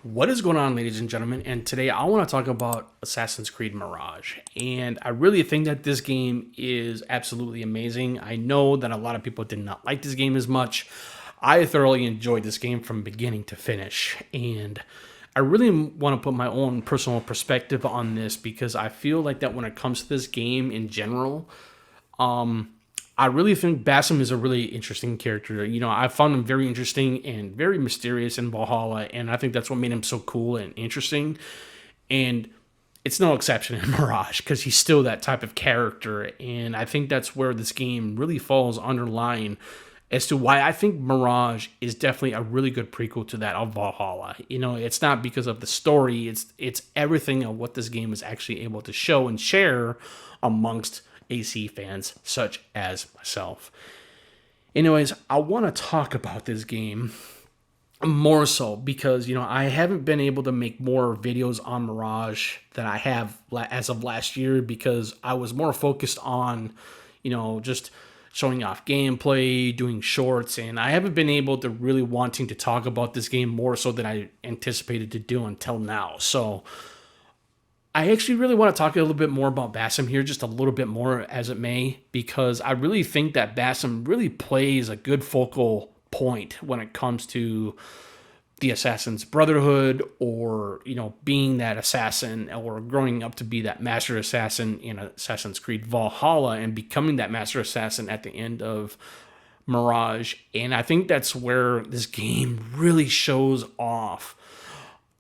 What is going on, ladies and gentlemen? And today I want to talk about Assassin's Creed Mirage. And I really think that this game is absolutely amazing. I know that a lot of people did not like this game as much. I thoroughly enjoyed this game from beginning to finish. And I really want to put my own personal perspective on this because I feel like that when it comes to this game in general, I really think Basim is a really interesting character. I found him very interesting and very mysterious in Valhalla, and I think that's what made him so cool and interesting. And it's no exception in Mirage because he's still that type of character, and I think that's where this game really falls underlying as to why I think Mirage is definitely a really good prequel to that of Valhalla. It's not because of the story; it's everything of what this game is actually able to show and share amongst AC fans such as myself. Anyways, I want to talk about this game more so because I haven't been able to make more videos on Mirage than I have as of last year because I was more focused on just showing off gameplay, doing shorts, and I haven't been able to really wanting to talk about this game more so than I anticipated to do until now. So I actually really want to talk a little bit more about Basim here, just a little bit more as it may, because I really think that Basim really plays a good focal point when it comes to the Assassin's Brotherhood or, being that assassin or growing up to be that master assassin in Assassin's Creed Valhalla and becoming that master assassin at the end of Mirage. And I think that's where this game really shows off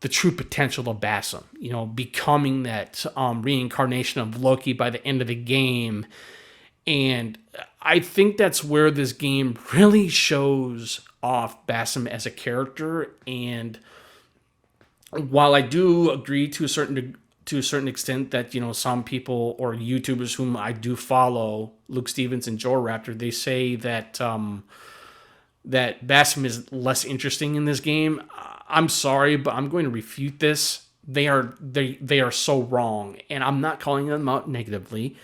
the true potential of Basim, becoming that reincarnation of Loki by the end of the game. And I think that's where this game really shows off Basim as a character. And while I do agree to a certain extent that some people or YouTubers whom I do follow, Luke Stevens and Joe Raptor, they say that that Basim is less interesting in this game. I'm sorry, but I'm going to refute this. They are so wrong, and I'm not calling them out negatively.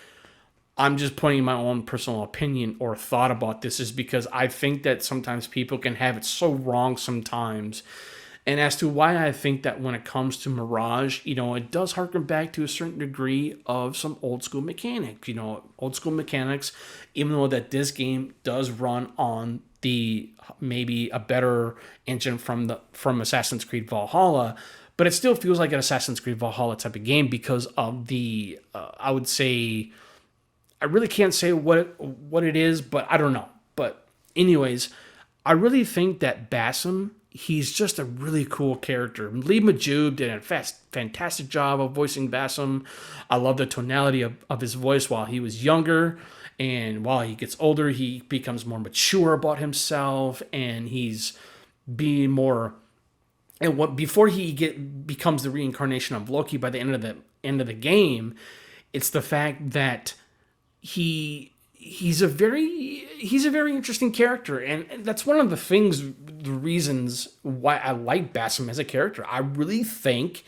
I'm just putting my own personal opinion or thought about this is because I think that sometimes people can have it so wrong sometimes. And as to why I think that when it comes to Mirage, it does harken back to a certain degree of some old school mechanics. Old school mechanics, even though that this game does run on the maybe a better engine from Assassin's Creed Valhalla, but it still feels like an Assassin's Creed Valhalla type of game because of the I would say I really can't say what it is, but I don't know. But anyways, I really think that Basim, he's just a really cool character. Lee Majub did a fantastic job of voicing Basim. I love the tonality of his voice while he was younger. And while he gets older, he becomes more mature about himself. And he's being more... And what before becomes the reincarnation of Loki by the end of the game, it's the fact that he's a very interesting character, and that's one of the reasons why I like Basim as a character. I really think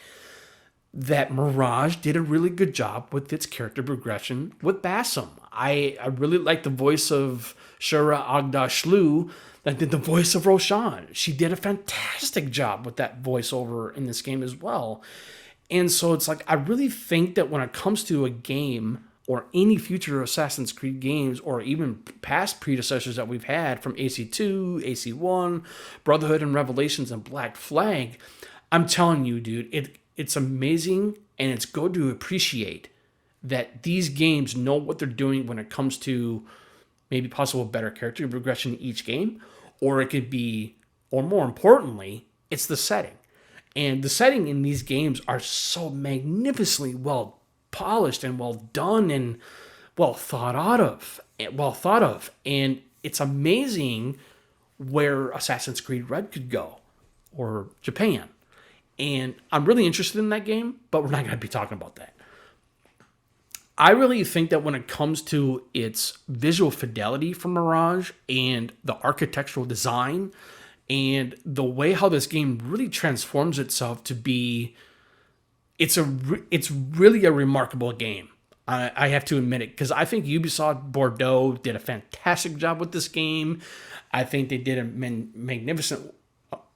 that Mirage did a really good job with its character progression with Basim. I really like the voice of Shura Agdashlu that did the voice of Roshan. She did a fantastic job with that voiceover in this game as well. And so it's like I really think that when it comes to a game or any future Assassin's Creed games, or even past predecessors that we've had from AC2, AC1, Brotherhood and Revelations, and Black Flag, I'm telling you, dude, it's amazing, and it's good to appreciate that these games know what they're doing when it comes to maybe possible better character progression in each game, or it could be, or more importantly, it's the setting. And the setting in these games are so magnificently well polished and well done and well thought of. And it's amazing where Assassin's Creed Red could go, or Japan. And I'm really interested in that game, but we're not going to be talking about that. I really think that when it comes to its visual fidelity for Mirage and the architectural design and the way how this game really transforms itself to be, it's really a remarkable game. I have to admit it, because I think Ubisoft Bordeaux did a fantastic job with this game. I think they did a magnificent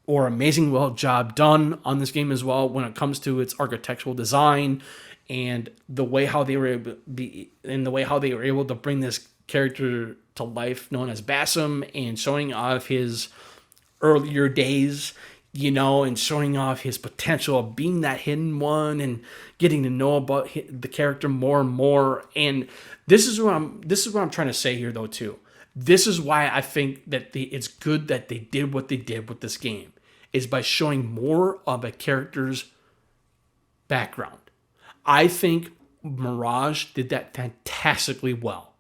or amazing well job done on this game as well when it comes to its architectural design and the way how they were able to be and the way how they were able to bring this character to life known as Bassam and showing off his earlier days, and showing off his potential of being that hidden one and getting to know about the character more and more. And this is what I'm trying to say here though too. This is why I think that it's good that they did what they did with this game, is by showing more of a character's background. I think Mirage did that fantastically well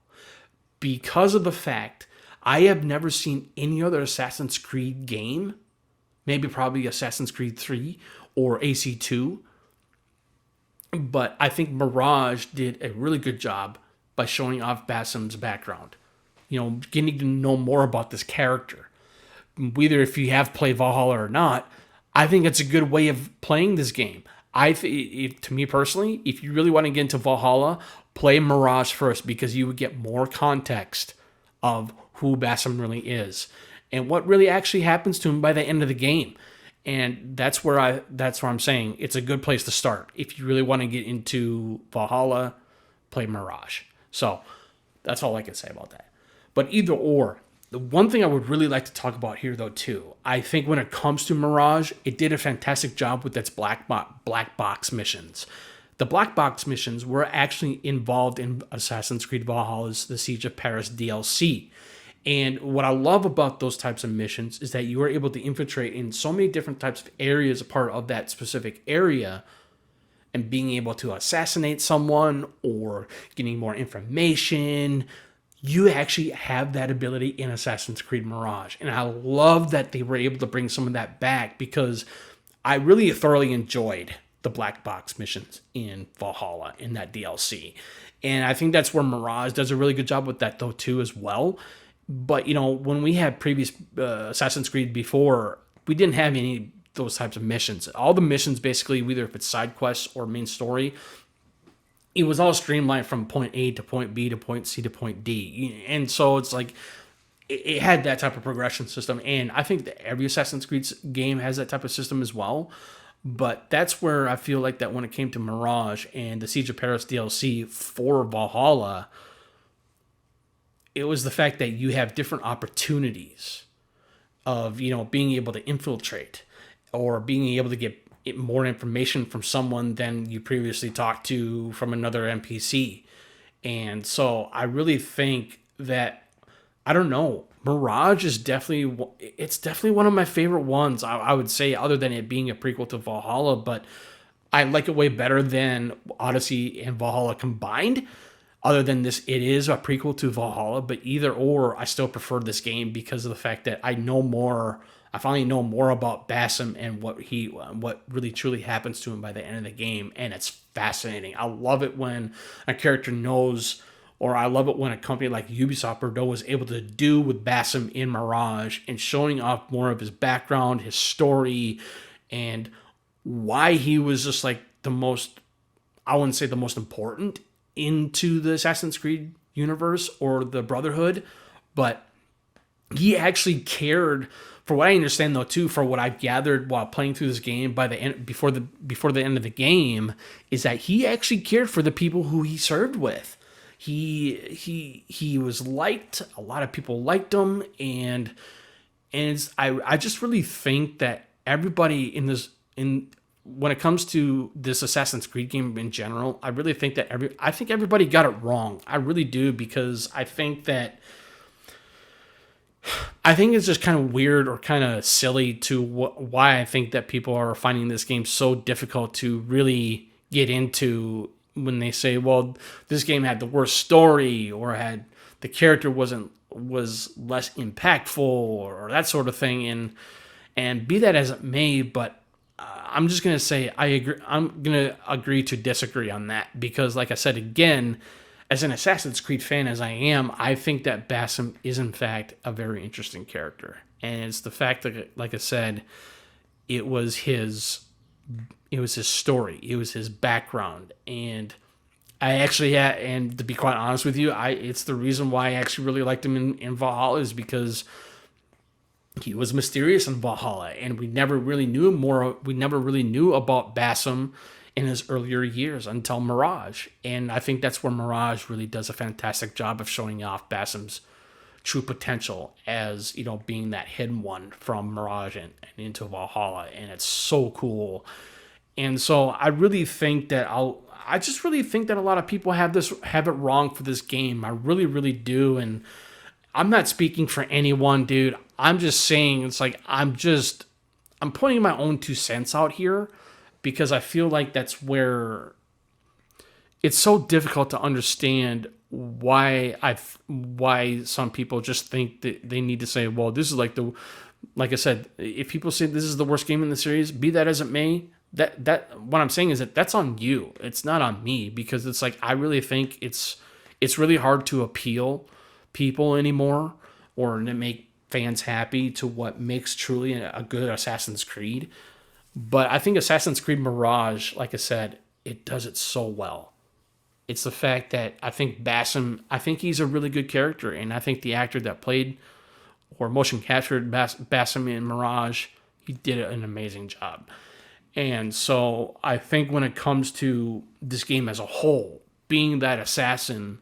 because of the fact I have never seen any other Assassin's Creed game, maybe probably Assassin's Creed 3 or AC2, but I think Mirage did a really good job by showing off Bassam's background. Getting to know more about this character. Whether if you have played Valhalla or not, I think it's a good way of playing this game. To me personally, if you really want to get into Valhalla, play Mirage first because you would get more context of who Bassam really is and what really actually happens to him by the end of the game. And that's where I'm saying it's a good place to start. If you really want to get into Valhalla, play Mirage. So that's all I can say about that. But either or, the one thing I would really like to talk about here, though, too, I think when it comes to Mirage, it did a fantastic job with its black box missions. The black box missions were actually involved in Assassin's Creed Valhalla's The Siege of Paris DLC. And what I love about those types of missions is that you are able to infiltrate in so many different types of areas, a part of that specific area, and being able to assassinate someone or getting more information. You actually have that ability in Assassin's Creed Mirage. And I love that they were able to bring some of that back because I really thoroughly enjoyed the black box missions in Valhalla in that DLC. And I think that's where Mirage does a really good job with that though too as well. But when we had previous Assassin's Creed before, we didn't have any of those types of missions. All the missions basically, whether if it's side quests or main story, it was all streamlined from point A to point B to point C to point D. And so it's like it had that type of progression system. And I think that every Assassin's Creed game has that type of system as well. But that's where I feel like that when it came to Mirage and the Siege of Paris DLC for Valhalla, it was the fact that you have different opportunities of, being able to infiltrate or being able to get more information from someone than you previously talked to from another NPC. And so I really think that, I don't know, Mirage is definitely one of my favorite ones, I would say, other than it being a prequel to Valhalla, but I like it way better than Odyssey and Valhalla combined. Other than this, it is a prequel to Valhalla, but either or, I still prefer this game because of the fact that I finally know more about Bassam and what really truly happens to him by the end of the game, and it's fascinating. I love it when a character knows, or I love it when a company like Ubisoft Bordeaux was able to do with Bassam in Mirage and showing off more of his background, his story, and why he was just like the most, I wouldn't say the most important into the Assassin's Creed universe or the Brotherhood, but he actually cared. For what I understand, though, too, for what I've gathered while playing through this game by the end, before the end of the game, is that he actually cared for the people who he served with. He was liked. A lot of people liked him, and I just really think that everybody when it comes to this Assassin's Creed game in general, I really think that everybody got it wrong. I really do, because I think it's just kind of weird or kind of silly to why I think that people are finding this game so difficult to really get into when they say, well, this game had the worst story or had the character was less impactful or that sort of thing. And be that as it may, but I'm just going to say I agree. I'm going to agree to disagree on that because, like I said, again, as an Assassin's Creed fan as I am, I think that Bassam is in fact a very interesting character. And it's the fact that, like I said, it was his story, it was his background, and and to be quite honest with you, it's the reason why I actually really liked him in Valhalla, is because he was mysterious in Valhalla, and we never really knew more. We never really knew about Bassam in his earlier years until Mirage, and I think that's where Mirage really does a fantastic job of showing off Bassam's true potential as being that hidden one from Mirage and into Valhalla, and it's so cool. And so I really think that I just really think that a lot of people have it wrong for this game. I really, really do, and I'm not speaking for anyone, dude. I'm just saying it's like I'm putting my own 2 cents out here because I feel like that's where it's so difficult to understand why some people just think that they need to say, well, this is like I said, if people say this is the worst game in the series, be that as it may, that what I'm saying is that that's on you. It's not on me, because it's like I really think it's really hard to appeal people anymore or to make fans happy to what makes truly a good Assassin's Creed. But I think Assassin's Creed Mirage, like I said, it does it so well. It's the fact that I think Bassam, I think he's a really good character, and I think the actor that played or motion captured Bassam in Mirage, he did an amazing job. And so I think when it comes to this game as a whole, being that assassin,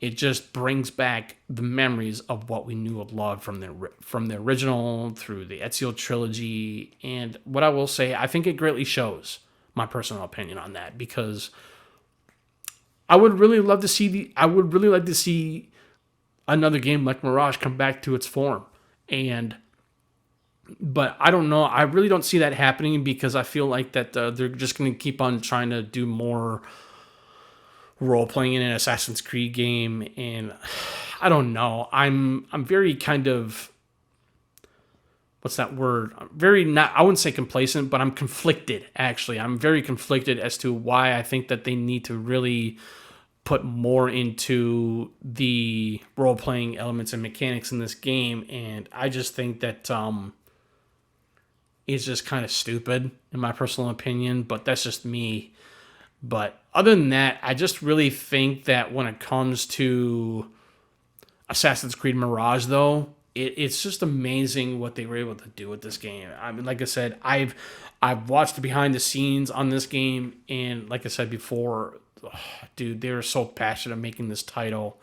it just brings back the memories of what we knew and loved from the original through the Ezio trilogy. And what I will say, I think it greatly shows my personal opinion on that, because I would really like to see another game like Mirage come back to its form. But I don't know. I really don't see that happening, because I feel like that they're just going to keep on trying to do more role playing in an Assassin's Creed game, and I don't know. I'm very kind of, what's that word? I'm very not. I wouldn't say complacent, but I'm conflicted. Actually, I'm very conflicted as to why I think that they need to really put more into the role playing elements and mechanics in this game, and I just think that it's just kind of stupid in my personal opinion. But that's just me. But other than that, I just really think that when it comes to Assassin's Creed Mirage, though, it's just amazing what they were able to do with this game. I mean, like I said, I've watched the behind the scenes on this game, and like I said before, dude, they were so passionate making this title.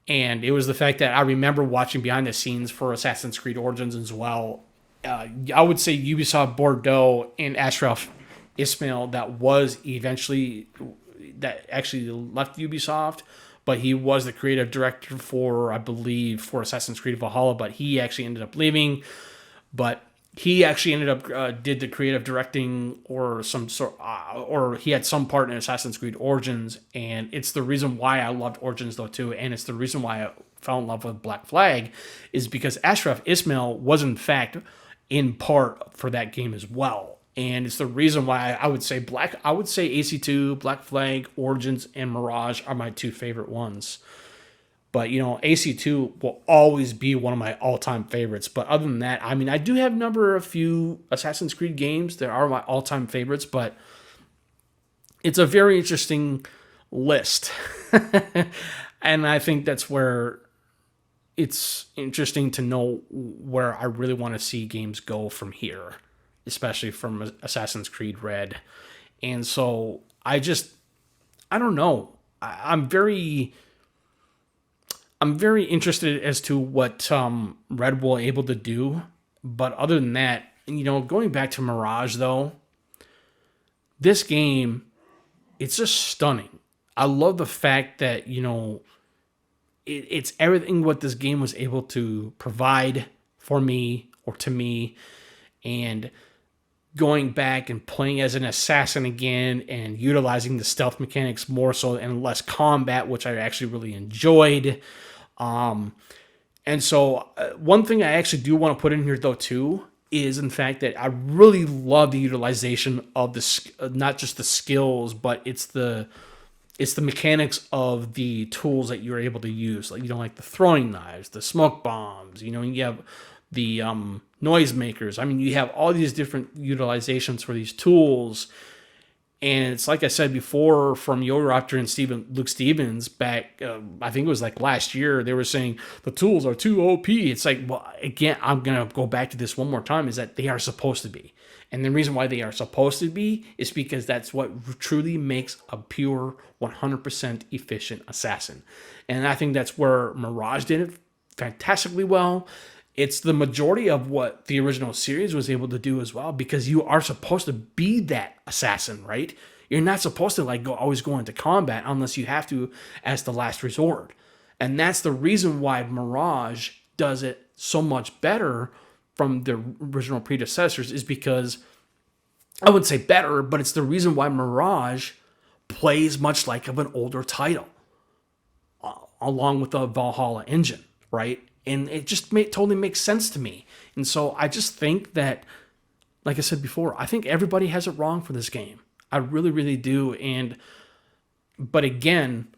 And it was the fact that I remember watching behind the scenes for Assassin's Creed Origins as well. I would say Ubisoft Bordeaux and Ashraf Ismail that actually left Ubisoft, but he was the creative director for, I believe, for Assassin's Creed Valhalla, but he actually ended up leaving. But he actually ended up did the creative directing or some sort, or he had some part in Assassin's Creed Origins, and it's the reason why I loved Origins though too, and it's the reason why I fell in love with Black Flag, is because Ashraf Ismail was in fact in part for that game as well. And it's the reason why I would say AC2, Black Flag, Origins, and Mirage are my 2 favorite ones. But, AC2 will always be one of my all-time favorites. But other than that, I mean, I do have a few Assassin's Creed games that are my all-time favorites, but it's a very interesting list. And I think that's where it's interesting to know where I really want to see games go from here, especially from Assassin's Creed Red. And so I don't know. I'm very interested as to what Red will able to do. But other than that, going back to Mirage though, this game, it's just stunning. I love the fact that, it's everything what this game was able to provide for me or to me. And going back and playing as an assassin again and utilizing the stealth mechanics more so and less combat, which I actually really enjoyed. And so one thing I actually do want to put in here though too is in fact that I really love the utilization of not just the skills, but it's the mechanics of the tools that you're able to use, like the throwing knives, the smoke bombs, you have the noisemakers. I mean, you have all these different utilizations for these tools, And it's like I said before from Yoraptor and Luke Stevens back, I think it was like last year, they were saying the tools are too OP. It's like, well, again, I'm going to go back to this one more time, is that they are supposed to be. And the reason why they are supposed to be is because that's what truly makes a pure 100% efficient assassin. And I think that's where Mirage did it fantastically well. It's the majority of what the original series was able to do as well, because you are supposed to be that assassin, right? You're not supposed to like always go into combat unless you have to as the last resort. And that's the reason why Mirage does it so much better from the original predecessors, is because I wouldn't say better, but it's the reason why Mirage plays much like of an older title, along with the Valhalla engine, right? And it just totally makes sense to me. And so I just think that, like I said before, I think everybody has it wrong for this game. I really, really do. But again,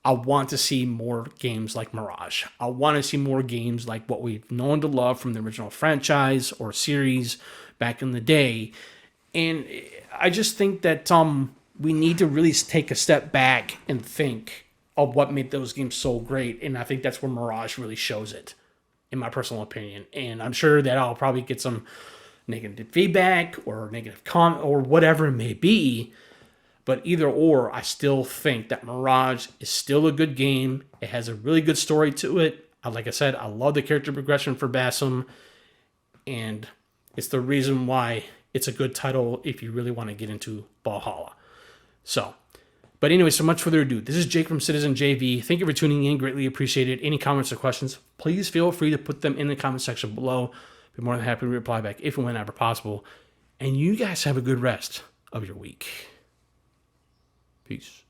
I want to see more games like Mirage. I want to see more games like what we've known to love from the original franchise or series back in the day. And I just think that we need to really take a step back and think of what made those games so great. And I think that's where Mirage really shows it, in my personal opinion. And I'm sure that I'll probably get some negative feedback or negative comment or whatever it may be. But either or, I still think that Mirage is still a good game. It has a really good story to it. Like I said, I love the character progression for Basim. And it's the reason why it's a good title if you really want to get into Valhalla. So, but anyway, so much further ado. This is Jake from Citizen JV. Thank you for tuning in. Greatly appreciated. Any comments or questions, please feel free to put them in the comment section below. Be more than happy to reply back if and whenever possible. And you guys have a good rest of your week. Peace.